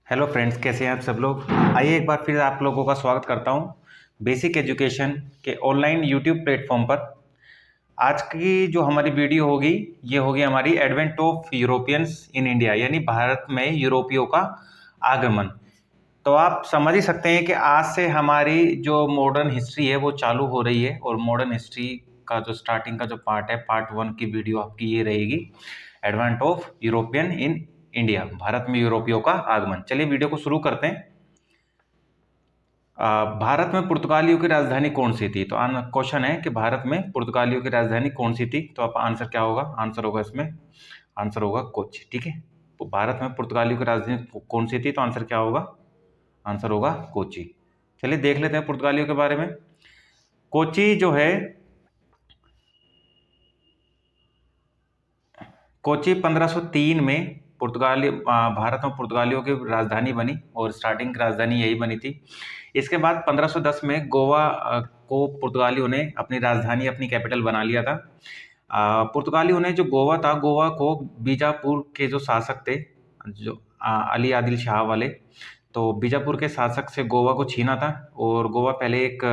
Hello friends, कैसे हैं आप सब लोग। आइए एक बार फिर आप लोगों का स्वागत करता हूं बेसिक एजुकेशन के ऑनलाइन यूट्यूब प्लेटफॉर्म पर। आज की जो हमारी वीडियो होगी ये होगी हमारी advent of Europeans in India, यानी भारत में यूरोपियों का आगमन। तो आप समझ ही सकते हैं कि आज से हमारी जो मॉडर्न हिस्ट्री है वो चालू हो रही है, और मॉडर्न हिस्ट्री का जो स्टार्टिंग का जो पार्ट है, पार्ट 1 की वीडियो आपकी ये रहेगी, advent of European in India, भारत में यूरोपियों का आगमन। चलिए वीडियो को शुरू करते हैं। भारत में पुर्तगालियों की राजधानी कौन सी थी। तो क्वेश्चन है कि भारत में पुर्तगालियों की राजधानी कौन सी थी। तो आप आंसर क्या होगा, आंसर होगा इसमें, आंसर होगा कोची। ठीक है, तो भारत में पुर्तगालियों की राजधानी कौन सी थी, तो आंसर क्या होगा, आंसर होगा कोची। चलिए देख लेते हैं पुर्तगालियों के बारे में। कोची जो है, कोची 1503 में भारत में पुर्तगालियों की राजधानी बनी, और स्टार्टिंग की राजधानी यही बनी थी। इसके बाद 1510 में गोवा को पुर्तगालियों ने अपनी राजधानी, अपनी कैपिटल बना लिया था। पुर्तगालियों ने जो गोवा था, गोवा को बीजापुर के जो शासक थे, जो अली आदिल शाह वाले, तो बीजापुर के शासक से गोवा को छीना था। और गोवा पहले एक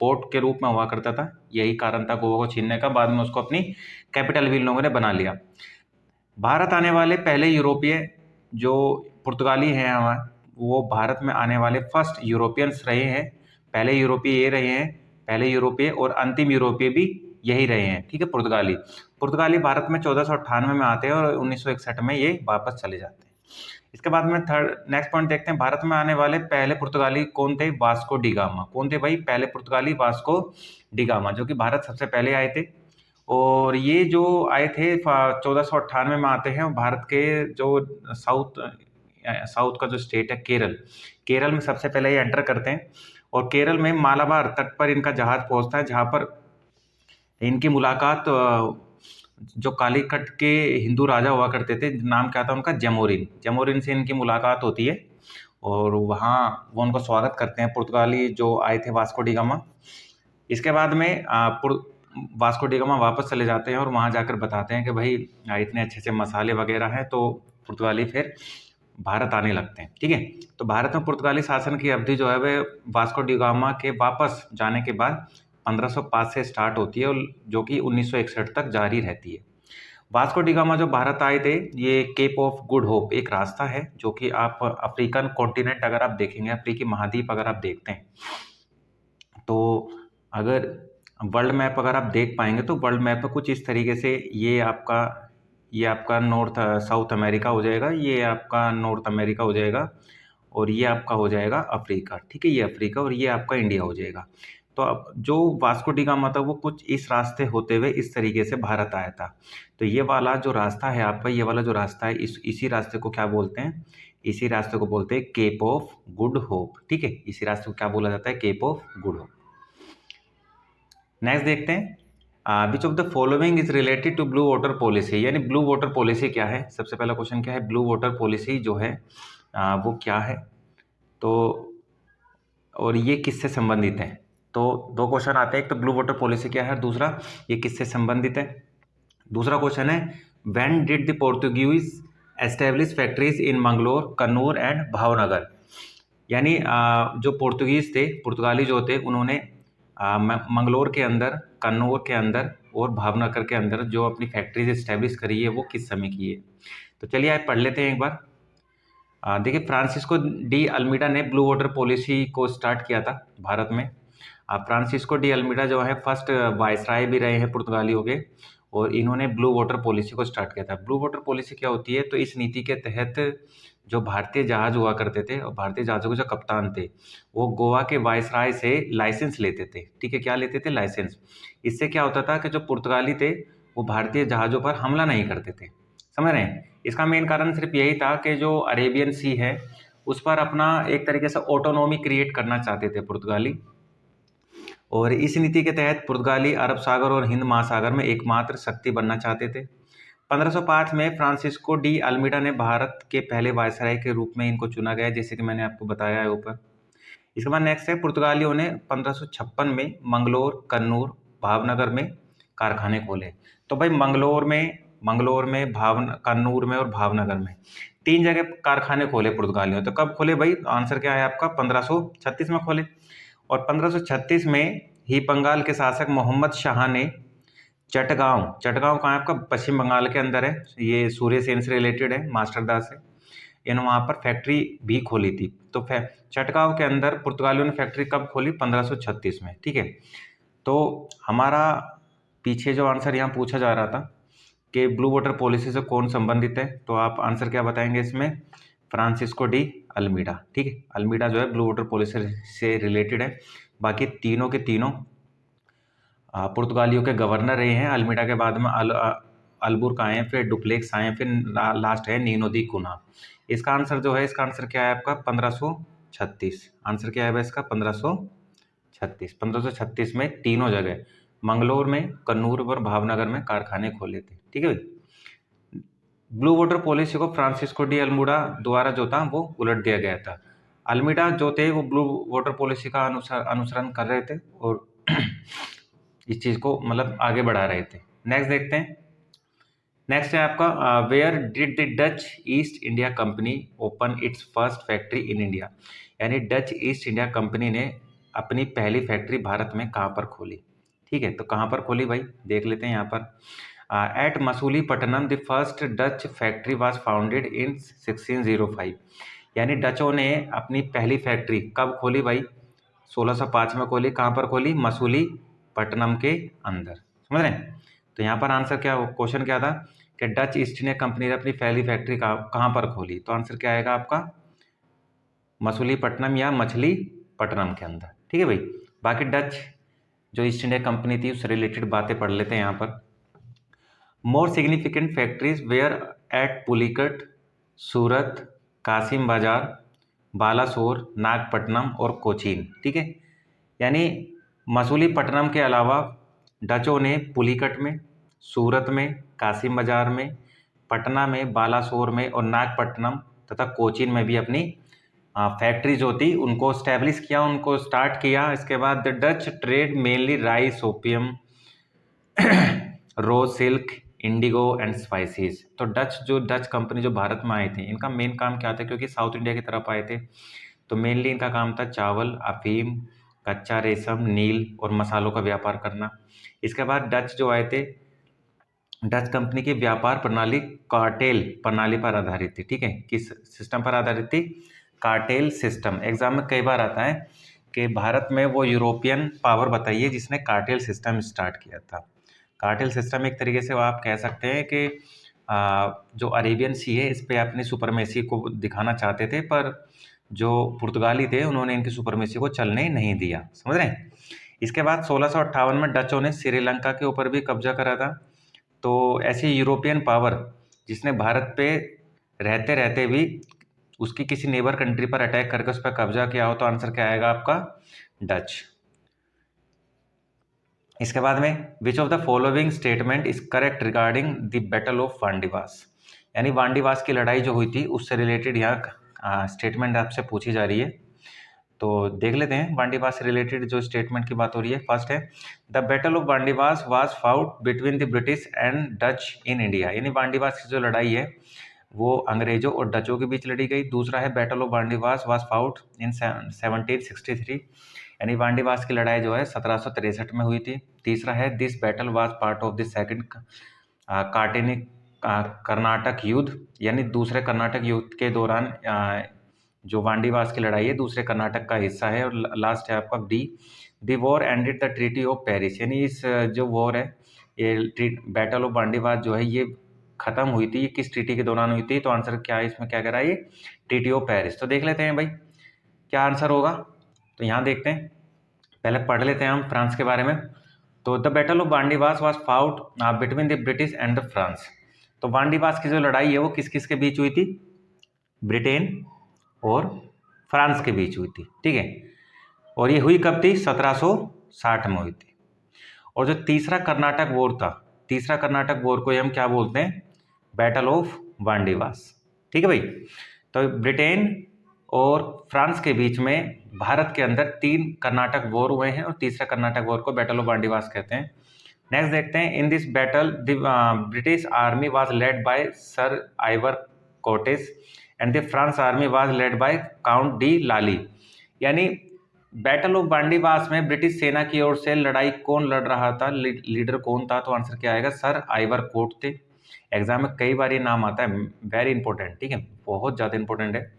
पोर्ट के रूप में हुआ करता था, यही कारण था गोवा को छीनने का। बाद में उसको अपनी कैपिटल भी इन लोगों ने बना लिया। भारत आने वाले पहले यूरोपीय जो पुर्तगाली हैं हमारे, वो भारत में आने वाले फर्स्ट यूरोपियंस रहे हैं। पहले यूरोपीय ये रहे हैं, पहले यूरोपीय, और अंतिम यूरोपीय भी यही रहे हैं। ठीक है, पुर्तगाली पुर्तगाली भारत में 1498 में आते हैं और 1961 में ये वापस चले जाते हैं। इसके बाद में नेक्स्ट पॉइंट देखते हैं। भारत में आने वाले पहले पुर्तगाली कौन थे। Vasco D gamma. कौन थे भाई पहले पुर्तगाली? वास्को डी गामा, जो कि भारत सबसे पहले आए थे। और ये जो आए थे 1498 में आते हैं। भारत के जो साउथ का जो स्टेट है केरल, केरल में सबसे पहले ये एंटर करते हैं। और केरल में मालाबार तट पर इनका जहाज पहुंचता है, जहां पर इनकी मुलाकात जो कालीकट के हिंदू राजा हुआ करते थे, नाम क्या था उनका, जमोरिन। जमोरिन से इनकी मुलाकात होती है, और वहाँ वो उनको स्वागत करते हैं, पुर्तगाली जो आए थे वास्को डी गामा। इसके बाद में वास्को डी गामा वापस चले जाते हैं, और वहाँ जाकर बताते हैं कि भाई इतने अच्छे अच्छे मसाले वगैरह हैं। तो पुर्तगाली फिर भारत आने लगते हैं। ठीक है, तो भारत में पुर्तगाली शासन की अवधि जो है वह वास्को डी गामा के वापस जाने के बाद 1505 से स्टार्ट होती है, और जो कि 1961 तक जारी रहती है। वास्को डी गामा जो भारत आए थे, ये केप ऑफ गुड होप एक रास्ता है, जो कि आप अफ्रीकन कॉन्टिनेंट अगर आप देखेंगे, अफ्रीकी महाद्वीप अगर आप देखते हैं, तो अगर वर्ल्ड मैप अगर आप देख पाएंगे, तो वर्ल्ड मैप में कुछ इस तरीके से ये आपका नॉर्थ साउथ अमेरिका हो जाएगा, ये आपका नॉर्थ अमेरिका हो जाएगा, और ये आपका हो जाएगा अफ्रीका। ठीक है, ये अफ्रीका, और ये आपका इंडिया हो जाएगा। तो अब जो वास्को डी गामा था वो कुछ इस रास्ते होते हुए इस तरीके से भारत आया था। तो ये वाला जो रास्ता है आपका, ये वाला जो रास्ता है, इसी रास्ते को क्या बोलते हैं, इसी रास्ते को बोलते हैं केप ऑफ गुड होप। ठीक है, इसी रास्ते को क्या बोला जाता है, Cape of Good Hope. Next देखते हैं, which of the following is related to blue water policy. यानी ब्लू वाटर पॉलिसी क्या है, सबसे पहला क्वेश्चन क्या है, ब्लू वाटर पॉलिसी जो है वो क्या है। तो और ये किससे संबंधित है। तो दो क्वेश्चन आते हैं, एक तो ब्लू वाटर पॉलिसी क्या है, और दूसरा ये किससे संबंधित है। दूसरा क्वेश्चन है, when did the Portuguese establish factories in Mangalore, Kannur and Bhavnagar. यानी जो पोर्तुगीज थे, पुर्तगाली जो थे, उन्होंने मंगलोर के अंदर, कन्नौर के अंदर और भावनगर के अंदर जो अपनी फैक्ट्रीज इस्टेब्लिश करी है वो किस समय की है। तो चलिए आप पढ़ लेते हैं एक बार। देखिए, फ्रांसिस्को डी अल्मीडा ने ब्लू वाटर पॉलिसी को स्टार्ट किया था भारत में। फ्रांसिस्को डी अल्मीडा जो है फर्स्ट वायसराय भी रहे हैं पुर्तगालियों के, और इन्होंने ब्लू वाटर पॉलिसी को स्टार्ट किया था। ब्लू वाटर पॉलिसी क्या होती है, तो इस नीति के तहत जो भारतीय जहाज हुआ करते थे, और भारतीय जहाज़ों के जो कप्तान थे, वो गोवा के वायसराय से लाइसेंस लेते थे। ठीक है, क्या लेते थे, लाइसेंस। इससे क्या होता था कि जो पुर्तगाली थे वो भारतीय जहाज़ों पर हमला नहीं करते थे। समझ रहे हैं, इसका मेन कारण सिर्फ यही था कि जो अरेबियन सी है उस पर अपना एक तरीके से ऑटोनॉमी क्रिएट करना चाहते थे पुर्तगाली। और इस नीति के तहत पुर्तगाली अरब सागर और हिंद महासागर में एकमात्र शक्ति बनना चाहते थे। 1505 में फ्रांसिस्को डी अल्मीडा ने भारत के पहले वायसराय के रूप में इनको चुना गया, जैसे कि मैंने आपको बताया है ऊपर। इसके बाद नेक्स्ट है, पुर्तगालियों ने 1556 में मंगलोर, कन्नूर, भावनगर में कारखाने खोले। तो भाई मंगलोर में, कन्नूर में और भावनगर में 3 जगह कारखाने खोले पुर्तगालियों। तो कब खोले भाई? आंसर क्या है आपका? 1536 में खोले। और 1536 में ही बंगाल के शासक मोहम्मद शाह ने चटगांव कहाँ है आपका? पश्चिम बंगाल के अंदर है। ये सूर्य सेन से रिलेटेड है, मास्टरदास है। इन वहाँ पर फैक्ट्री भी खोली थी। तो चटगांव के अंदर पुर्तगालियों ने फैक्ट्री कब खोली? 1536 में। ठीक है, तो हमारा पीछे जो आंसर यहाँ पूछा जा रहा था कि ब्लू वाटर पॉलिसी से कौन संबंधित है, तो आप आंसर क्या बताएंगे इसमें? Francisco de Almeida. ठीक है, अल्मीडा जो है ब्लू वाटर पॉलिसी से रिलेटेड है। बाकी तीनों के तीनों पुर्तगालियों के गवर्नर रहे हैं। अल्मीडा के बाद में अल्बुर्क आए हैं, फिर डुप्लेक्स आए हैं, फिर लास्ट है नीनो दी कुना। इसका आंसर जो है, इसका आंसर क्या है आपका? 1536। आंसर क्या है भाई इसका? 1536। 1536 में तीनों जगह, मंगलोर में, कन्नूर और भावनगर में कारखाने खोले थे। ठीक है भाई। ब्लू वाटर पॉलिसी को फ्रांसिस्को डी अल्मीडा द्वारा जो था वो उलट दिया गया था। अल्मीडा जो थे वो ब्लू वाटर पॉलिसी का अनुसरण कर रहे थे और इस चीज को मतलब आगे बढ़ा रहे थे। नेक्स्ट देखते हैं। नेक्स्ट है आपका where did the Dutch East India Company open its first factory in India? यानी डच ईस्ट इंडिया कंपनी ने अपनी पहली फैक्ट्री भारत में कहाँ पर खोली? ठीक है, तो कहाँ पर खोली भाई? देख लेते हैं यहाँ पर। At Masulipatnam the first Dutch factory was founded in 1605। यानी डचों ने अपनी पहली फैक्ट्री कब खोली भाई? 1605 में खोली। कहाँ पर खोली? मसूलीपट्टनम के अंदर। समझ रहे हैं? तो यहाँ पर आंसर क्या, क्वेश्चन क्या था कि डच ईस्ट इंडिया कंपनी ने अपनी पहली फैक्ट्री कहाँ पर खोली? तो आंसर क्या आएगा आपका? मसूलीपट्टनम या मछलीपट्टनम के अंदर। ठीक है भाई। बाकी डच जो ईस्ट इंडिया कंपनी थी उससे रिलेटेड बातें पढ़ लेते हैं यहाँ पर। More significant factories were at Pulicat, Surat, Kasim Bazar, Balasore, Nagapattinam और कोचीन। ठीक है, यानी मसूलीपट्टनम के अलावा डचों ने पुलिकट में, सूरत में, कासिम बाजार में, पटना में, बालासोर में और नागपट्टनम तथा कोचीन में भी अपनी फैक्ट्री जो थी उनको स्टैब्लिश किया, उनको स्टार्ट किया। इसके बाद the Dutch trade mainly rice, opium, rose silk, indigo and spices. तो डच कंपनी जो भारत में आए थे, इनका मेन काम क्या था? क्योंकि साउथ इंडिया की तरफ आए थे तो मेनली इनका काम था चावल, अफीम, कच्चा रेशम, नील और मसालों का व्यापार करना। इसके बाद डच जो आए थे, डच कंपनी की व्यापार प्रणाली कार्टेल प्रणाली पर आधारित थी। ठीक है, किस सिस्टम पर आधारित थी? Cartel system. एग्जाम में कई बार आता है कि भारत में वो यूरोपियन पावर बताइए जिसने कार्टेल सिस्टम स्टार्ट किया था। कार्टेल सिस्टम एक तरीके से आप कह सकते हैं कि जो अरेबियन सी है इस पे अपनी सुपरमेसी को दिखाना चाहते थे, पर जो पुर्तगाली थे उन्होंने इनकी सुपरमेसी को चलने नहीं दिया। समझ रहे हैं? इसके बाद 1658 में डचों ने श्रीलंका के ऊपर भी कब्जा करा था। तो ऐसी यूरोपियन पावर जिसने भारत पे रहते रहते भी उसकी किसी नेबर कंट्री पर अटैक करके उस पर कब्जा किया हो, तो आंसर क्या आएगा आपका? डच। इसके बाद में विच of the following statement is correct regarding the battle of Wandiwash? यानी वांडीवास की लड़ाई जो हुई थी उससे रिलेटेड यहाँ स्टेटमेंट आपसे पूछी जा रही है। तो देख लेते हैं वांडीवास से रिलेटेड जो स्टेटमेंट की बात हो रही है। फर्स्ट है the battle of Wandiwash was fought between the British and Dutch in India. यानी वांडीवास की जो लड़ाई है वो अंग्रेजों और डचों के बीच लड़ी गई। दूसरा है battle of Wandiwash was fought in 1763। यानी वांडीवास की लड़ाई जो है 1763 में हुई थी। तीसरा है this battle was part of the second Karnataka युद्ध। यानी दूसरे कर्नाटक युद्ध के दौरान जो वांडीवास की लड़ाई है दूसरे कर्नाटक का हिस्सा है। और लास्ट है आपका D the war ended the treaty of Paris. यानी इस जो वॉर है ये बैटल ऑफ वांडीवास जो है ये खत्म हुई थी, ये किस ट्रीटी के दौरान हुई थी? तो आंसर क्या है इसमें, क्या कह रहा है? ये ट्रीटी ऑफ पेरिस। तो देख लेते हैं भाई क्या आंसर होगा। तो यहाँ देखते हैं, पहले पढ़ लेते हैं हम फ्रांस के बारे में। तो the battle of Wandiwash was fought between the British and the France. तो वांडीवास की जो लड़ाई है वो किस किस के बीच हुई थी? ब्रिटेन और फ्रांस के बीच हुई थी। ठीक है, और ये हुई कब थी? 1760 में हुई थी। और जो तीसरा कर्नाटक वॉर था, तीसरा कर्नाटक वॉर को हम क्या बोलते हैं? Battle of Wandiwash. ठीक है भाई। तो ब्रिटेन और फ्रांस के बीच में भारत के अंदर 3 कर्नाटक वॉर हुए हैं और तीसरा कर्नाटक वॉर को बैटल ऑफ वांडीवास कहते हैं। नेक्स्ट देखते हैं in this battle the British army was led by Sir Eyre Coote and the France army was led by Count de Lally. यानी बैटल ऑफ बांडीवास में ब्रिटिश सेना की ओर से लड़ाई कौन लड़ रहा था, लीडर कौन था? तो आंसर क्या आएगा? सर आइवर कोट थे। एग्जाम में कई बार ये नाम आता है, वेरी इंपॉर्टेंट, ठीक है, बहुत ज़्यादा इंपॉर्टेंट है।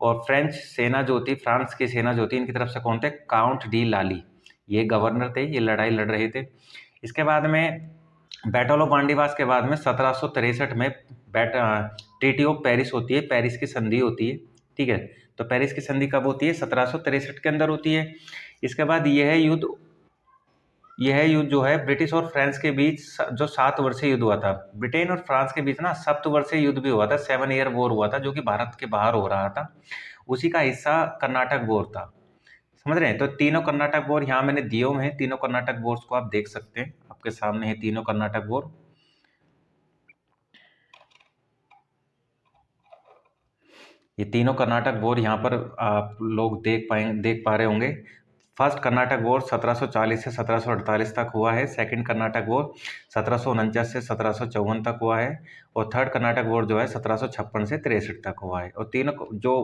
और फ्रेंच सेना जो थी, फ्रांस की सेना जो थी, इनकी तरफ से कौन थे? काउंट डी लाली, ये गवर्नर थे, ये लड़ाई लड़ रहे थे। इसके बाद में बैटल ऑफ बांडीवास के बाद में 1763 में ट्रीटी ऑफ पेरिस होती है, पेरिस की संधि होती है, ठीक है। तो पेरिस की संधि कब होती है? 1763 के अंदर होती है। इसके बाद यह युद्ध जो है ब्रिटिश और फ्रांस के बीच जो 7 वर्षीय युद्ध हुआ था, ब्रिटेन और फ्रांस के बीच ना 7 वर्षीय युद्ध भी हुआ था, 7 ईयर वॉर हुआ था, जो कि भारत के बाहर हो रहा था। उसी का हिस्सा कर्नाटक वॉर था, समझ रहे हैं? तो तीनों कर्नाटक वॉर यहाँ मैंने दिए हुए हैं, तीनों कर्नाटक वॉर्स को आप देख सकते हैं, आपके सामने है तीनों कर्नाटक वॉर। ये तीनों कर्नाटक वॉर यहाँ पर आप लोग देख पा रहे होंगे। फर्स्ट कर्नाटक वॉर 1740 से 1748 तक हुआ है। सेकंड कर्नाटक वॉर 1749 से 1754 तक हुआ है। और थर्ड कर्नाटक वॉर जो है 1756 से 63 तक हुआ है। और तीनों जो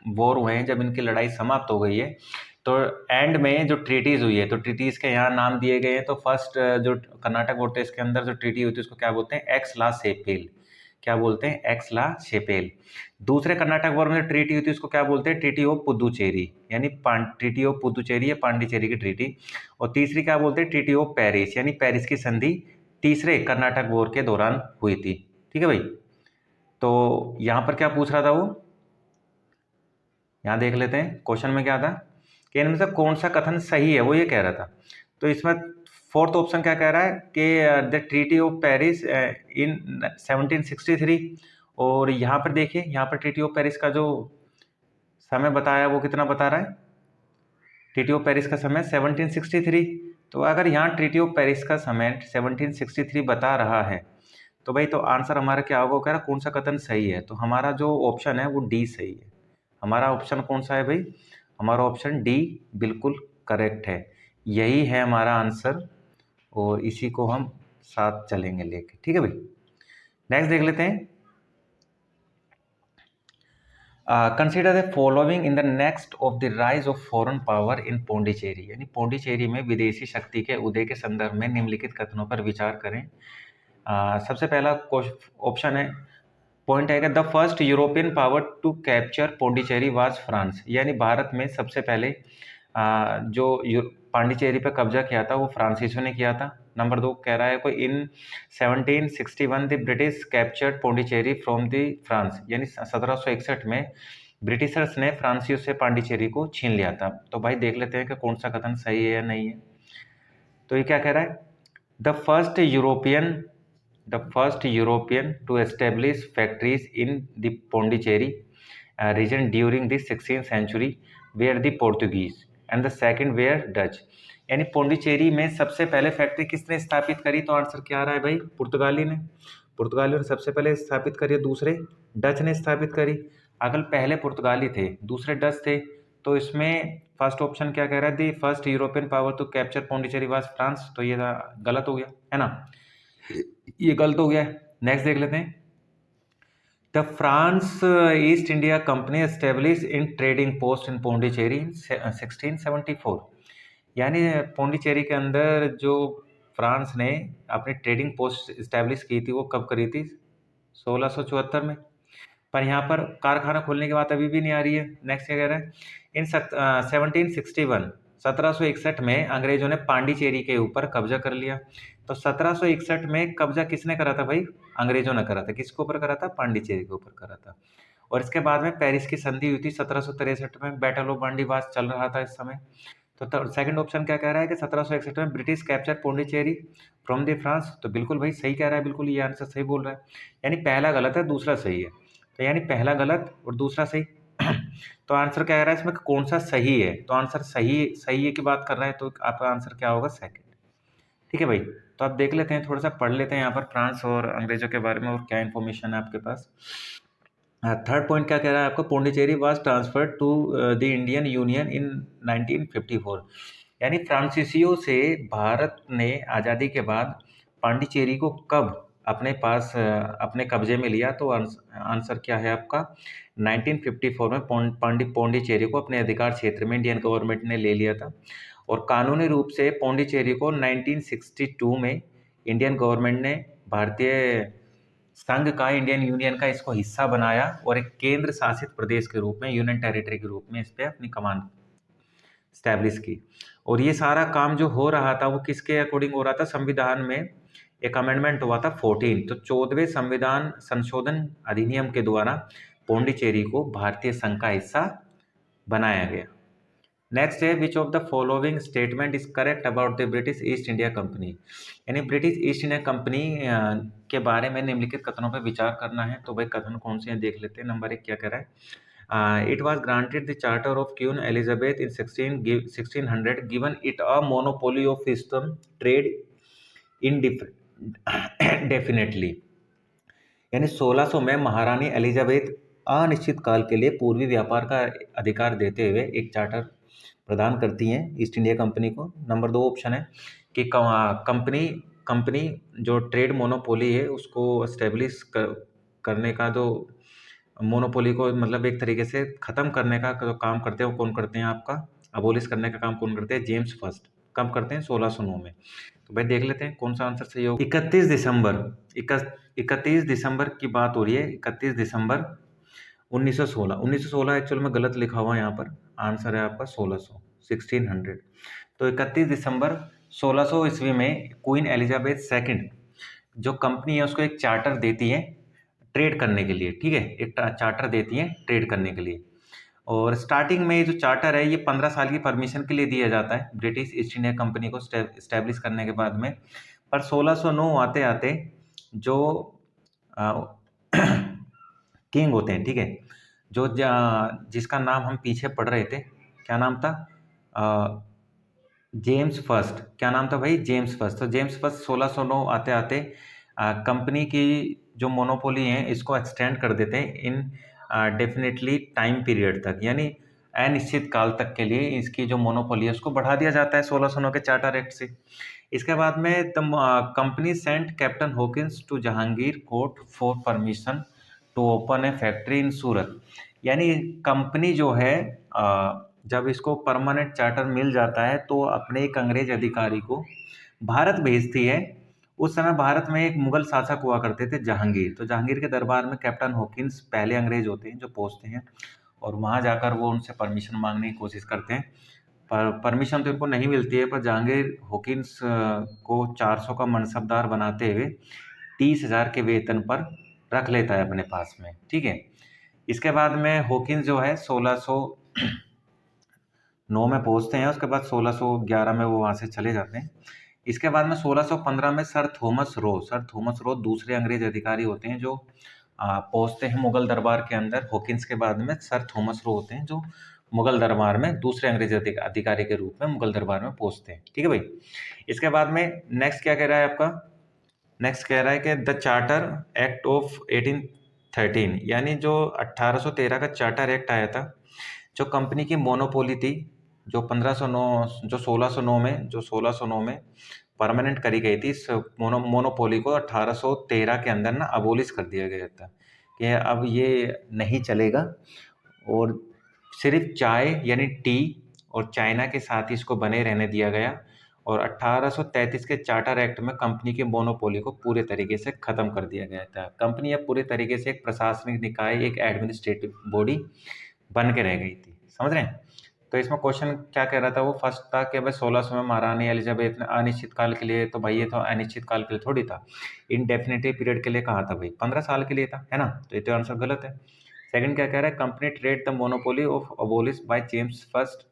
वॉर हुए हैं, जब इनकी लड़ाई समाप्त हो गई है, तो एंड में जो ट्रीटीज हुई है, तो ट्रीटीज के यहाँ नाम दिए गए हैं। तो फर्स्ट जो कर्नाटक वॉर थे, इसके अंदर जो ट्रीटी हुई थी उसको क्या बोलते हैं? एक्स ला शेपेल। क्या बोलते हैं? एक्स ला शेपेल। दूसरे कर्नाटक वॉर में जो ट्रीटी हुई थी उसको क्या बोलते हैं? ट्रीटी ऑफ पुदुचेरी, यानी ट्रीटी ऑफ पुदुचेरी या पांडिचेरी की ट्रीटी। और तीसरी क्या बोलते हैं? ट्रीटी ऑफ पेरिस, यानी पेरिस की संधि तीसरे कर्नाटक वॉर के दौरान हुई थी, ठीक है भाई। तो यहाँ पर क्या पूछ रहा था वो, यहाँ देख लेते हैं क्वेश्चन में क्या था कि इनमें से कौन सा कथन सही है, वो ये कह रहा था। तो इसमें फोर्थ ऑप्शन क्या कह रहा है कि द ट्रीटी ऑफ पेरिस इन 1763। और यहाँ पर देखिए, यहाँ पर ट्रीटी ऑफ पेरिस का जो समय बताया वो कितना बता रहा है? ट्रीटी ऑफ पेरिस का समय 1763। तो अगर यहाँ ट्रीटी ऑफ पेरिस का समय 1763 बता रहा है, तो भाई तो आंसर हमारा क्या होगा? कह रहा कौन सा कथन सही है? तो हमारा जो ऑप्शन है वो डी सही है। हमारा ऑप्शन कौन सा है भाई? हमारा ऑप्शन डी बिल्कुल करेक्ट है, यही है हमारा आंसर। और इसी को हम साथ चलेंगे लेके, ठीक है भाई। नेक्स्ट देख लेते हैं। Consider the following in the next of the rise of foreign power in Pondicherry, यानी पौंडीचेरी में विदेशी शक्ति के उदय के संदर्भ में निम्नलिखित कथनों पर विचार करें। सबसे पहला ऑप्शन है, पॉइंट है कि the first European power to capture Pondicherry was France, यानी भारत में सबसे पहले जो पांडिचेरी पर कब्जा किया था वो फ्रांसीसियों ने किया था। नंबर 2 कह रहा है कोई इन 1761 the British captured Pondicherry from the France, यानी 1761 में ब्रिटिशर्स ने फ्रांसियों से पांडिचेरी को छीन लिया था। तो भाई देख लेते हैं कि कौन सा कथन सही है या नहीं है। तो ये क्या कह रहा है? The first European to establish factories in the Pondicherry region during the 16th century were the Portuguese and the second were Dutch, यानी पौंडीचेरी में सबसे पहले फैक्ट्री किसने स्थापित करी? तो आंसर क्या आ रहा है भाई? पुर्तगाली ने। पुर्तगालियों ने सबसे पहले स्थापित करी, दूसरे डच ने स्थापित करी। अगर पहले पुर्तगाली थे, दूसरे डच थे, तो इसमें फर्स्ट ऑप्शन क्या कह रहा है? The first European power to capture Pondicherry was France, तो ये गलत हो गया है ना, ये गलत हो गया। नेक्स्ट देख लेते हैं। The France East India Company established in trading post in Pondicherry in 1674, यानी पौंडीचेरी के अंदर जो फ्रांस ने अपनी ट्रेडिंग पोस्ट इस्टेब्लिश की थी वो कब करी थी? 1674 में। पर यहाँ पर कारखाना खोलने की बात अभी भी नहीं आ रही है। नेक्स्ट क्या कह रहा है? इन 1761 में अंग्रेजों ने पांडिचेरी के ऊपर कब्जा कर लिया। तो 1761 में कब्जा किसने करा था भाई? अंग्रेजों ने करा था। किसके ऊपर करा था? पांडिचेरी के ऊपर करा था। और इसके बाद में पेरिस की संधि हुई थी 1763 में, बैटल ऑफ बांडीवास चल रहा था इस समय। तो सेकंड ऑप्शन क्या कह रहा है कि 1761 में British capture Pondicherry from the France, तो बिल्कुल भाई सही कह रहा है, बिल्कुल ये आंसर सही बोल रहा है। यानी पहला गलत है, दूसरा सही है। तो यानी पहला गलत और दूसरा सही। तो आंसर क्या कह रहा है इसमें? कौन सा सही है? तो आंसर सही है की बात कर रहा है, तो आपका आंसर क्या होगा? सेकंड, ठीक है भाई। तो आप देख लेते हैं, थोड़ा सा पढ़ लेते हैं यहाँ पर फ्रांस और अंग्रेजों के बारे में और क्या इन्फॉर्मेशन है आपके पास। थर्ड पॉइंट क्या कह रहा है आपको? Pondicherry was transferred to the Indian union in 1954, यानी फ्रांसीसियों से भारत ने आज़ादी के बाद पांडिचेरी को कब अपने पास अपने कब्जे में लिया, तो आंसर क्या है आपका? 1954 में पौंडीचेरी को अपने अधिकार क्षेत्र में इंडियन गवर्नमेंट ने ले लिया था, और कानूनी रूप से पौंडीचेरी को 1962 में इंडियन गवर्नमेंट ने भारतीय संघ का, इंडियन यूनियन का इसको हिस्सा बनाया, और एक केंद्र शासित प्रदेश के रूप में, यूनियन टेरिटरी के रूप में इस पे अपनी कमान स्टैब्लिश की। और ये सारा काम जो हो रहा था वो किसके अकॉर्डिंग हो रहा था? संविधान में एक अमेंडमेंट हुआ था 14, तो 14वें संविधान संशोधन अधिनियम के द्वारा पौंडीचेरी को भारतीय संघ का हिस्सा बनाया गया। नेक्स्ट है, विच of the following statement is correct about the British east India Company? यानी ब्रिटिश ईस्ट इंडिया कंपनी के बारे में निम्नलिखित कथनों पर विचार करना है। तो भाई कथन कौन से हैं देख लेते हैं। नंबर 1 क्या कह रहा है? It was granted the charter of Queen Elizabeth in 1600, given it a monopoly of eastern trade indefinitely। यानी 1600 में महारानी एलिजाबेथ अनिश्चित काल के लिए पूर्वी व्यापार का अधिकार देते हुए एक चार्टर प्रदान करती हैं ईस्ट इंडिया कंपनी को। नंबर 2 ऑप्शन है कि कंपनी जो ट्रेड मोनोपोली है उसको एस्टेब्लिश करने का, जो मोनोपोली को मतलब एक तरीके से ख़त्म करने का जो काम करते हैं वो कौन करते हैं? आपका अबोलिश करने का काम कौन करते हैं? James first. कब करते हैं? 1609 में। तो भाई देख लेते हैं कौन सा आंसर सही होगा। 31 दिसंबर की बात हो रही है। 31 दिसंबर 1916 एक्चुअल में गलत लिखा हुआ है यहाँ पर। आंसर है आपका 1600। तो 31 दिसंबर 1600 ईस्वी में क्वीन एलिजाबेथ सेकंड जो कंपनी है उसको एक चार्टर देती है ट्रेड करने के लिए। ठीक है, एक चार्टर देती है ट्रेड करने के लिए। और स्टार्टिंग में जो चार्टर है ये 15 साल की परमिशन के लिए दिया जाता है ब्रिटिश ईस्ट इंडिया कंपनी को स्टैब्लिश करने के बाद में। पर 1609 आते आते जो किंग होते हैं, ठीक है, जो जिसका नाम हम पीछे पढ़ रहे थे, क्या नाम था? James first. क्या नाम था भाई? James first. तो जेम्स फर्स्ट 1609 आते आते कंपनी की जो मोनोपोली है इसको एक्सटेंड कर देते हैं इन डेफिनेटली टाइम पीरियड तक, यानी अनिश्चित काल तक के लिए इसकी जो मोनोपोली है उसको बढ़ा दिया जाता है 1609 के चार्टर एक्ट से। इसके बाद में company sent Captain Hawkins to Jahangir court for permission to open a factory in Surat. यानी कंपनी जो है जब इसको परमानेंट चार्टर मिल जाता है तो अपने एक अंग्रेज अधिकारी को भारत भेजती है। उस समय भारत में एक मुगल शासक हुआ करते थे जहांगीर। तो जहांगीर के दरबार में कैप्टन हॉकिंस पहले अंग्रेज होते हैं जो पहुंचते हैं, और वहां जाकर वो उनसे परमिशन मांगने की कोशिश करते हैं। पर परमिशन तो इनको नहीं मिलती है। पर जहांगीर हॉकिंस को 400 का मनसबदार बनाते हुए 30,000 के वेतन पर रख लेता है अपने पास में। ठीक है, इसके बाद में हॉकिंस जो है 1609 में पहुंचते हैं। उसके बाद 1611 में वो वहां से चले जाते हैं। इसके बाद में 1615 में सर थॉमस रो दूसरे अंग्रेज अधिकारी होते हैं जो पहुंचते हैं मुगल दरबार के अंदर। हॉकिंस के बाद में सर थॉमस रो होते हैं जो मुगल दरबार में दूसरे अंग्रेज अधिकारी के रूप में मुगल दरबार में पहुंचते हैं। ठीक है भाई। इसके बाद में नेक्स्ट क्या कह रहा है आपका? नेक्स्ट कह रहा है कि द चार्टर एक्ट ऑफ 1813, यानी जो 1813 का चार्टर एक्ट आया था, जो कंपनी की मोनोपोली थी, जो 1609 में परमानेंट करी गई थी। इस मोनोपोली को 1813 के अंदर ना अबोलिश कर दिया गया था कि अब ये नहीं चलेगा, और सिर्फ चाय यानी टी और चाइना के साथ ही इसको बने रहने दिया गया। और 1833 के चार्टर एक्ट में कंपनी के मोनोपोली को पूरे तरीके से खत्म कर दिया गया था। कंपनी अब पूरे तरीके से एक प्रशासनिक निकाय, एक एडमिनिस्ट्रेटिव बॉडी बन के रह गई थी। समझ रहे हैं? तो इसमें क्वेश्चन क्या कह रहा था? वो फर्स्ट था कि भाई 1600 में महारानी एलिजाबेथ ने अनिश्चित काल के लिए, तो भाई ये तो अनिश्चित काल के लिए थोड़ी था, इनडेफिनेटिव पीरियड के लिए कहा था भाई, 15 साल के लिए था, है ना? तो ये तो आंसर गलत है। सेकंड क्या कह रहा है? Company trade the monopoly of abolish by James first.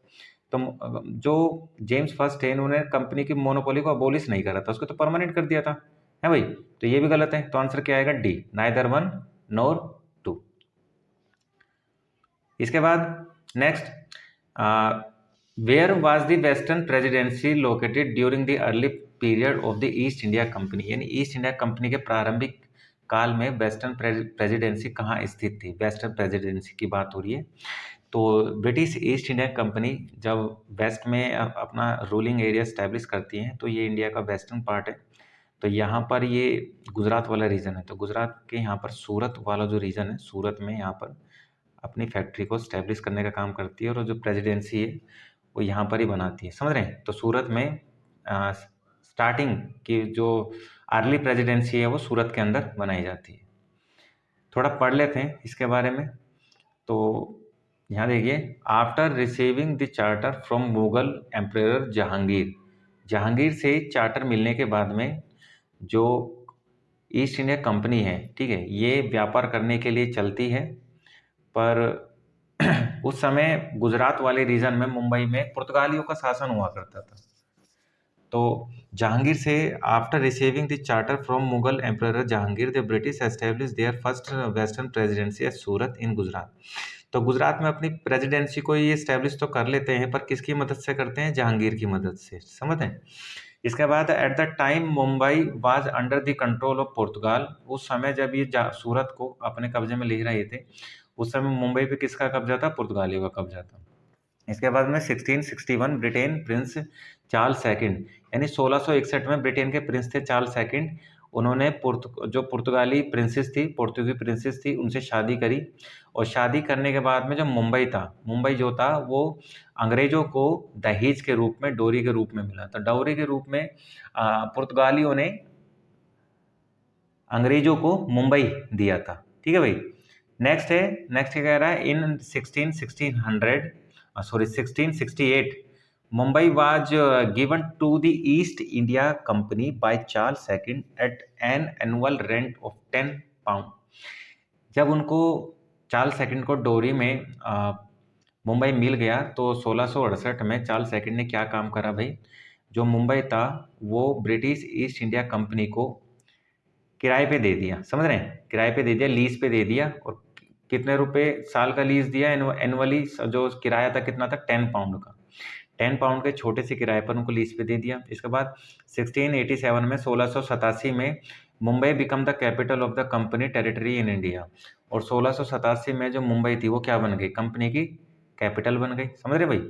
तो जो जेम्स फर्स्ट है इन्होंने कंपनी की मोनोपोली को अबोलिश नहीं करा था, उसको तो परमानेंट कर दिया था, है भाई? तो ये भी गलत है। तो आंसर क्या आएगा? D, neither one nor two. इसके बाद next, where was the western presidency located during the early period of the East India Company? यानी ईस्ट इंडिया कंपनी के प्रारंभिक काल में वेस्टर्न प्रेसिडेंसी कहाँ स्थित थी? वेस्टर्न प्रेसिडेंसी की बात हो रही है। तो ब्रिटिश ईस्ट इंडिया कंपनी जब वेस्ट में अपना रूलिंग एरिया स्टैब्लिश करती हैं तो ये इंडिया का वेस्टर्न पार्ट है। तो यहाँ पर ये गुजरात वाला रीजन है, तो गुजरात के यहाँ पर सूरत वाला जो रीजन है, सूरत में यहाँ पर अपनी फैक्ट्री को स्टैब्लिश करने का काम करती है, और जो प्रेसिडेंसी है वो यहाँ पर ही बनाती है, समझ रहे हैं। तो सूरत में स्टार्टिंग की जो अर्ली प्रेसिडेंसी है वो सूरत के अंदर बनाई जाती है। थोड़ा पढ़ लेते हैं इसके बारे में। तो यहाँ देखिए, after receiving the charter from Mughal emperor Jahangir, Jahangir से चार्टर मिलने के बाद में जो ईस्ट इंडिया कंपनी है, ठीक है, ये व्यापार करने के लिए चलती है। पर उस समय गुजरात वाले रीजन में, मुंबई में पुर्तगालियों का शासन हुआ करता था। तो जहांगीर से after receiving the charter from Mughal emperor Jahangir, the British establish their first western presidency at Surat in Gujarat. तो गुजरात में अपनी प्रेसिडेंसी को ये स्टैब्लिश तो कर लेते हैं, पर किसकी मदद से करते हैं? जहांगीर की मदद से, समझते हैं। इसके बाद at the time Mumbai was under the control of Portugal, उस समय जब ये सूरत को अपने कब्जे में ले रहे थे, उस समय मुंबई पे किसका कब्जा था? पुर्तगालियों का कब्जा था। इसके बाद में 1661 ब्रिटेन प्रिंस चार्ल्स सेकंड, यानी 1661 में ब्रिटेन के प्रिंस थे चार्ल्स सेकंड, उन्होंने जो पुर्तगाली प्रिंसेस थी, पोर्तुगीज प्रिंसेस थी, उनसे शादी करी। और शादी करने के बाद में जो मुंबई था, मुंबई जो था वो अंग्रेजों को दहेज के रूप में, डोरी के रूप में मिला। तो डोरी के रूप में पुर्तगालियों ने अंग्रेजों को मुंबई दिया था, ठीक है भाई। नेक्स्ट क्या कह रहा है? In 1668 Mumbai was given to the East India Company by Charles second at an annual rent of 10 pound. जब उनको चार्ल्स सेकंड को डोरी में मुंबई मिल गया, तो 1668 में चार्ल्स सेकंड ने क्या काम करा भाई? जो मुंबई था वो ब्रिटिश ईस्ट इंडिया कंपनी को किराए पे दे दिया, समझ रहे हैं? किराए पे दे दिया, लीज पे दे दिया। और कितने रुपए साल का लीज दिया? एनुअली जो किराया था कितना था? 10 पाउंड का। 10 पाउंड के छोटे से किराए पर उनको लीज पे दे दिया। इसके बाद 1687 में, 1687 में Mumbai become the capital of the company territory in India. और 1687 में जो मुंबई थी वो क्या बन गई? कंपनी की कैपिटल बन गई, समझ रहे भाई।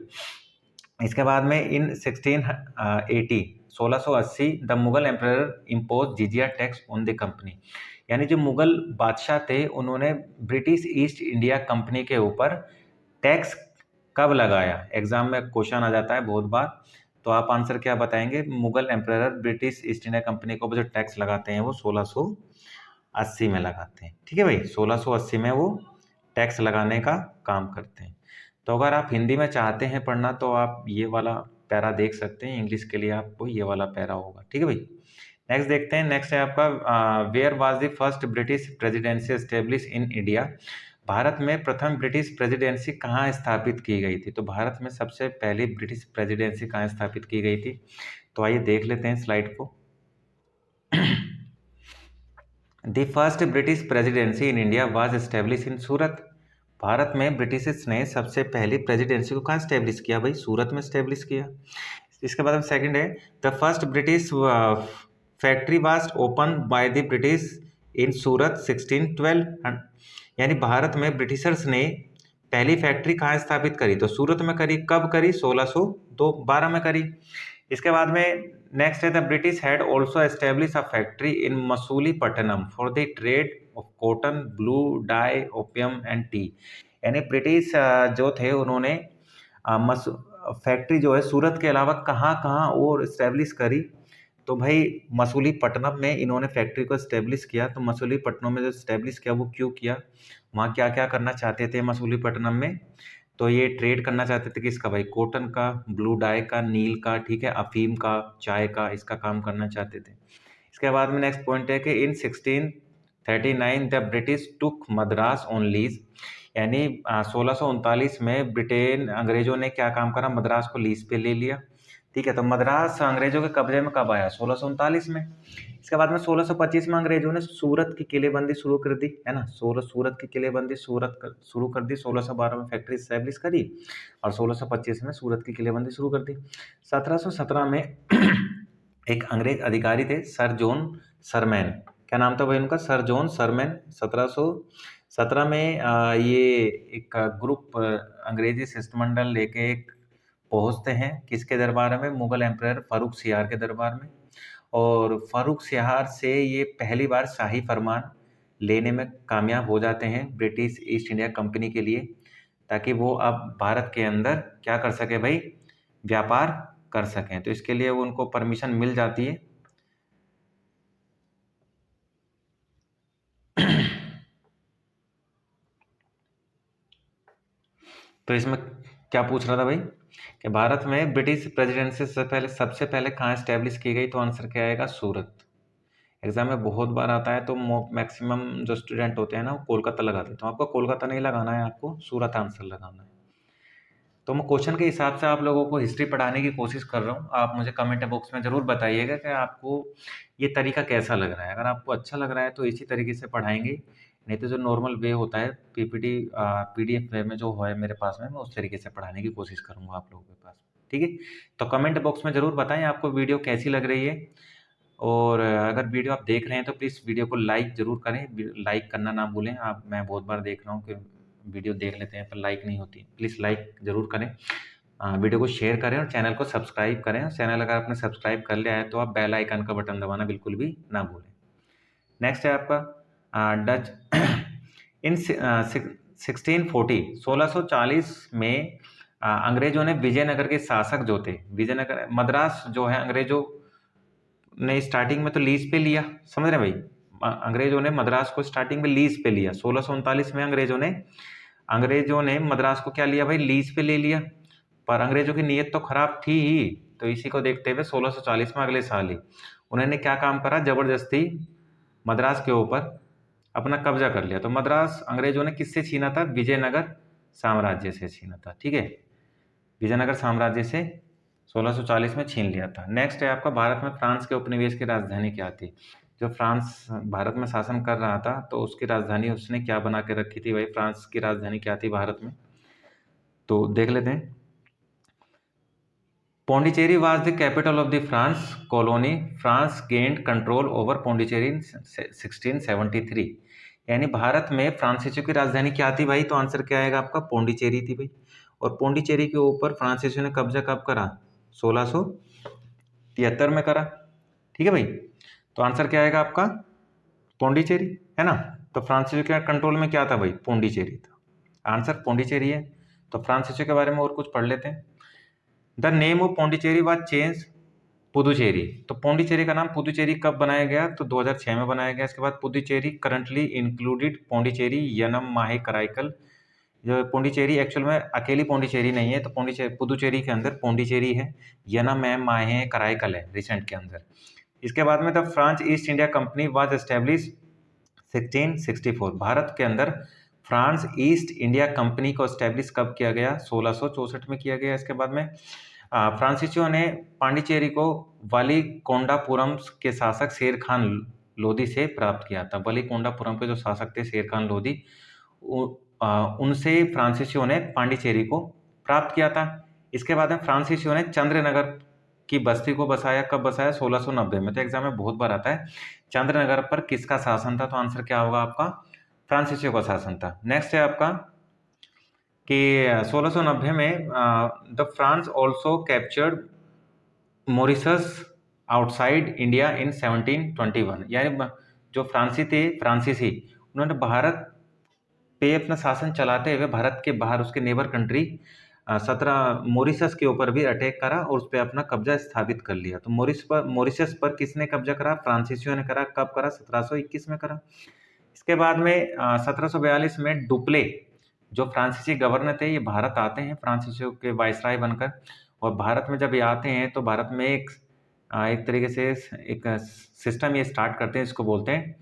इसके बाद में in 1680 the Mughal emperor impose jizya tax on the company, यानी जो मुगल बादशाह थे उन्होंने ब्रिटिश ईस्ट इंडिया कंपनी के ऊपर टैक्स कब लगाया? एग्जाम में क्वेश्चन आ जाता है बहुत बार, तो आप आंसर क्या बताएंगे? Mughal emperor British east India company को जो टैक्स लगाते हैं वो 1680 में लगाते हैं, ठीक है भाई। 1680 में वो टैक्स लगाने का काम करते हैं। तो अगर आप हिंदी में चाहते हैं पढ़ना तो आप ये वाला पैरा देख सकते हैं, इंग्लिश के लिए आपको ये वाला पैरा होगा, ठीक है भाई। नेक्स्ट देखते हैं। नेक्स्ट है आपका where was the first British presidency establish in India. भारत में प्रथम ब्रिटिश प्रेसिडेंसी कहाँ स्थापित की गई थी? तो भारत में सबसे पहली ब्रिटिश प्रेसिडेंसी कहाँ स्थापित की गई थी? तो आइए देख लेते हैं स्लाइड को। The first British presidency in India was establish in Surat. Bharat में ब्रिटिशर्स ने सबसे पहली प्रेसिडेंसी को कहाँ स्टैब्लिश किया भाई? सूरत में स्टैब्लिश किया। इसके बाद सेकंड है the first British factory was open by the British in Surat 1612, यानी भारत में ब्रिटिशर्स ने पहली फैक्ट्री कहाँ स्थापित करी? तो सूरत में करी। कब करी? 1612 में करी। इसके बाद में नेक्स्ट है the British had also establish a factory in Masulipatnam for the trade off cotton, blue die, opium and T, यानी ब्रिटिश जो थे उन्होंने फैक्ट्री जो है सूरत के अलावा कहाँ कहाँ और इस्टेब्लिश करी? तो भाई मसूलीपट्टनम में इन्होंने फैक्ट्री को इस्टेब्लिश किया। तो मसूलीपट्टनम में जो इस्टेब्लिश किया वो क्यों किया? वहाँ क्या क्या करना चाहते थे मसूलीपट्टनम में? तो ये ट्रेड करना चाहते थे किसका भाई? कॉटन का, ब्लू डाई का, नील का, ठीक है, अफीम का, चाय का, इसका काम करना चाहते थे। इसके बाद में नेक्स्ट पॉइंट है कि इन 1639 the British took Madras on lease, यानी 1639 में ब्रिटेन अंग्रेजों ने क्या काम करा? मद्रास को लीज पे ले लिया, ठीक है। तो मद्रास अंग्रेजों के कब्जे में कब आया? 1639 में। इसके बाद में 1625 में अंग्रेजों ने सूरत की किलेबंदी शुरू कर दी, है ना। सूरत की किलेबंदी शुरू कर दी। 1612 में फैक्ट्री एस्टेब्लिश करी और 1625 में सूरत की किलेबंदी शुरू कर दी। 1717 में एक अंग्रेज अधिकारी थे सर जॉन सरमैन, क्या नाम था भाई उनका? Sir John सरमैन। 1717 में ये एक ग्रुप अंग्रेजी शिष्टमंडल लेके पहुंचते हैं किसके दरबार में? मुगल एम्परर फारूक सियार के दरबार में। और फारूक सियार से ये पहली बार शाही फरमान लेने में कामयाब हो जाते हैं ब्रिटिश ईस्ट इंडिया कंपनी के लिए, ताकि वो अब भारत के अंदर क्या कर सके भाई, व्यापार कर सकें। तो इसके लिए उनको परमिशन मिल जाती है। तो इसमें क्या पूछ रहा था भाई कि भारत में ब्रिटिश प्रेसिडेंसी सबसे पहले कहाँ स्टैब्लिश की गई, तो आंसर क्या आएगा, सूरत। एग्जाम में बहुत बार आता है, तो मैक्सिमम जो स्टूडेंट होते हैं ना वो कोलकाता लगाते हैं, तो आपको कोलकाता नहीं लगाना है, आपको सूरत आंसर लगाना है। तो मैं क्वेश्चन के हिसाब से आप लोगों को हिस्ट्री पढ़ाने की कोशिश कर रहा हूँ। आप मुझे कमेंट बॉक्स में ज़रूर बताइएगा कि आपको ये तरीका कैसा लग रहा है। अगर आपको अच्छा लग रहा है तो इसी तरीके से पढ़ाएंगे, नहीं तो जो नॉर्मल वे होता है पीपीटी पीडीएफ वे में जो है मेरे पास में, मैं उस तरीके से पढ़ाने की कोशिश करूँगा आप लोगों के पास। ठीक है, तो कमेंट बॉक्स में ज़रूर बताएं आपको वीडियो कैसी लग रही है। और अगर वीडियो आप देख रहे हैं तो प्लीज़ वीडियो को लाइक ज़रूर करें, लाइक करना ना भूलें। आप, मैं बहुत बार देख रहा हूँ कि वीडियो देख लेते हैं पर लाइक नहीं होती, प्लीज़ लाइक ज़रूर करें। वीडियो को शेयर करें और चैनल को सब्सक्राइब करें। चैनल अगर आपने सब्सक्राइब कर लिया है तो आप बेल आइकन का बटन दबाना बिल्कुल भी ना भूलें। नेक्स्ट है आपका डच इन 1640 में अंग्रेजों ने विजयनगर के शासक जो थे, विजयनगर मद्रास जो है अंग्रेजों ने स्टार्टिंग में तो लीज पे लिया, समझ रहे भाई, अंग्रेजों ने मद्रास को स्टार्टिंग में लीज पे लिया। 1639 में अंग्रेजों ने मद्रास को क्या लिया भाई, लीज पे ले लिया। पर अंग्रेजों की नीयत तो खराब थी ही, तो इसी को देखते हुए 1640 में अगले साल ही उन्होंने क्या काम करा, जबरदस्ती मद्रास के ऊपर अपना कब्जा कर लिया। तो मद्रास अंग्रेजों ने किससे छीना था, विजयनगर साम्राज्य से छीना था। ठीक है, विजयनगर साम्राज्य से 1640 में छीन लिया था। नेक्स्ट है आपका, भारत में फ्रांस के उपनिवेश की राजधानी क्या थी। जो फ्रांस भारत में शासन कर रहा था तो उसकी राजधानी उसने क्या बना के रखी थी भाई, फ्रांस की राजधानी क्या थी भारत में, तो देख लेते हैं। Pondicherry was the capital of the France colony. France gained control over Pondicherry in 1673। यानी भारत में फ्रांसीसियों की राजधानी क्या थी भाई, तो आंसर क्या आएगा आपका, पौंडीचेरी थी भाई। और पौंडीचेरी के ऊपर फ्रांसीसियों ने कब्जा कब करा, 1673 में करा। ठीक है भाई, तो आंसर क्या आएगा आपका, पौंडीचेरी, है ना। तो फ्रांसीसियों के कंट्रोल में क्या था भाई, पौंडीचेरी था, आंसर पौंडीचेरी है। तो फ्रांसीसियों के बारे में और कुछ पढ़ लेते हैं। The name of Pondicherry was change Puducherry. तो पौंडीचेरी का नाम पुदुचेरी कब बनाया गया, तो 2006 में बनाया गया। इसके बाद पुदुचेरी करंटली इंक्लूडेड पौंडीचेरी यनम माहे कराईकल। जो पौंडीचेरी एक्चुअल में अकेली पौंडीचेरी नहीं है, तो पुदुचेरी के अंदर पौंडीचेरी है, यनम है, माहे, कराईकल है रिसेंट के अंदर। इसके बाद में the France east India company was establish 1664। Bharat के अंदर फ्रांस ईस्ट इंडिया कंपनी को एस्टेब्लिश कब किया गया, 1664 में किया गया। इसके बाद में फ्रांसीसियों ने पांडिचेरी को वालीकोंडापुरम के शासक शेर खान लोधी से प्राप्त किया था। वालीकोंडापुरम के जो शासक थे शेर खान लोधी, उनसे फ्रांसीसियों ने पांडिचेरी को प्राप्त किया था। इसके बाद में फ्रांसीसियों ने चंद्रनगर की बस्ती को बसाया, कब बसाया, 1690 में। तो एग्जाम में बहुत बार आता है, चंद्रनगर पर किसका शासन था, तो आंसर क्या होगा आपका, फ्रांसीसियों का शासन था। नेक्स्ट है आपका कि 1690 में the France also captured Mauritius outside India in 1721। यानी जो फ्रांसीसी उन्होंने भारत पे अपना शासन चलाते हुए भारत के बाहर उसके नेबर कंट्री 17 मॉरिशस के ऊपर भी अटैक करा और उस पर अपना कब्जा स्थापित कर लिया। तो मॉरिशस पर किसने कब्जा करा, फ्रांसीसियों ने करा। कब करा, 1721 में करा। इसके बाद में 1742 में डुप्ले जो फ्रांसीसी गवर्नर थे, ये भारत आते हैं फ्रांसीसियों के वाइसराय बनकर। और भारत में जब ये आते हैं तो भारत में एक तरीके से एक सिस्टम ये स्टार्ट करते हैं, इसको बोलते हैं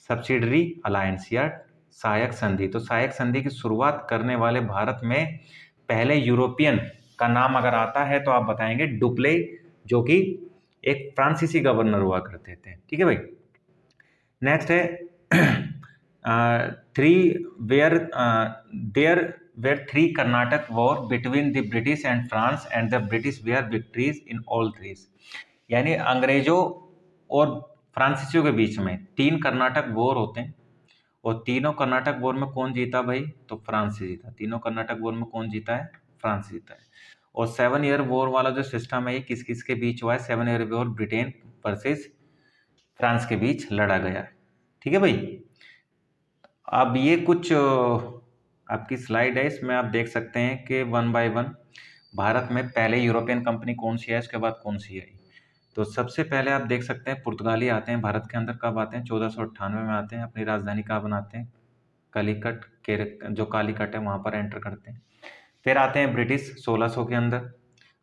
सब्सिडरी अलायंस या सहायक संधि। तो सहायक संधि की शुरुआत करने वाले भारत में पहले यूरोपियन का नाम अगर आता है तो आप बताएंगे डुप्ले, जो कि एक फ्रांसीसी गवर्नर हुआ करते थे। ठीक है भाई, नेक्स्ट है there were three Karnataka war between the British and France and the British were victories in all three। यानी अंग्रेजों और फ्रांसीसियों के बीच में 3 कर्नाटक वॉर होते हैं और तीनों कर्नाटक वॉर में कौन जीता भाई, तो फ्रांस से जीता। तीनों कर्नाटक वॉर में कौन जीता है, फ्रांस जीता है। और 7 ईयर वॉर वाला जो सिस्टम है ये किस किस के बीच हुआ है, 7 year war Britain versus France के बीच लड़ा गया। ठीक है भाई। अब ये कुछ आपकी स्लाइड है, इसमें आप देख सकते हैं कि वन बाय वन भारत में पहले यूरोपियन कंपनी कौन सी है, उसके बाद कौन सी आई। तो सबसे पहले आप देख सकते हैं पुर्तगाली आते हैं भारत के अंदर। कब आते हैं? 1498 में आते हैं। अपनी राजधानी कहाँ बनाते हैं? कालीकट के, जो कालीकट है वहाँ पर एंटर करते हैं। फिर आते हैं ब्रिटिश 1600 के अंदर,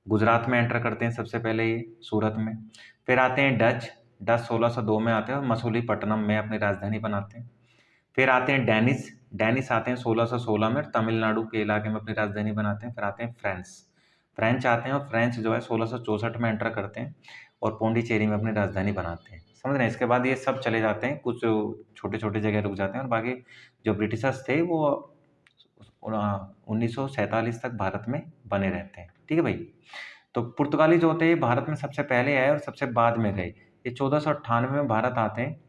गुजरात में एंटर करते हैं सबसे पहले ये, सूरत में। फिर आते हैं डच, डच 1602 में आते हैं और मसूलीपट्टनम में अपनी राजधानी बनाते हैं। फिर आते हैं डेनिस, डेनिस आते हैं 1616 में, तमिलनाडु के इलाके में अपनी राजधानी बनाते हैं। फिर आते हैं फ्रेंच, फ्रेंच आते हैं और फ्रेंच जो है 1664 में एंटर करते हैं और पौंडीचेरी में अपनी राजधानी बनाते हैं। समझ रहे हैं? इसके बाद ये सब चले जाते हैं, कुछ छोटे छोटे जगह रुक जाते हैं और बाकी जो ब्रिटिशर्स थे वो 1947 तक भारत में बने रहते हैं। ठीक है भाई। तो पुर्तगाली जो होते हैं भारत में सबसे पहले आए और सबसे बाद में गए। ये 1498 में भारत आते हैं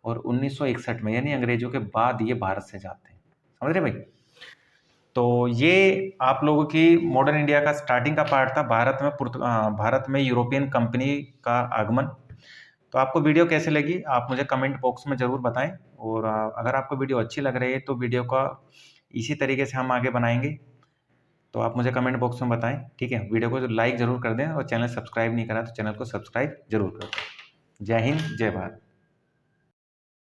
और 1961 में, यानी अंग्रेजों के बाद ये भारत से जाते हैं। समझ रहे भाई? तो ये आप लोगों की मॉडर्न इंडिया का स्टार्टिंग का पार्ट था, भारत में यूरोपियन कंपनी का आगमन। तो आपको वीडियो कैसे लगी आप मुझे कमेंट बॉक्स में ज़रूर बताएं। और अगर आपको वीडियो अच्छी लग रही है तो वीडियो का इसी तरीके से हम आगे बनाएंगे। तो आप मुझे कमेंट बॉक्स में बताएं। ठीक है, वीडियो को लाइक ज़रूर कर दें और चैनल सब्सक्राइब नहीं करा तो चैनल को सब्सक्राइब जरूर कर दें। जय हिंद, जय भारत।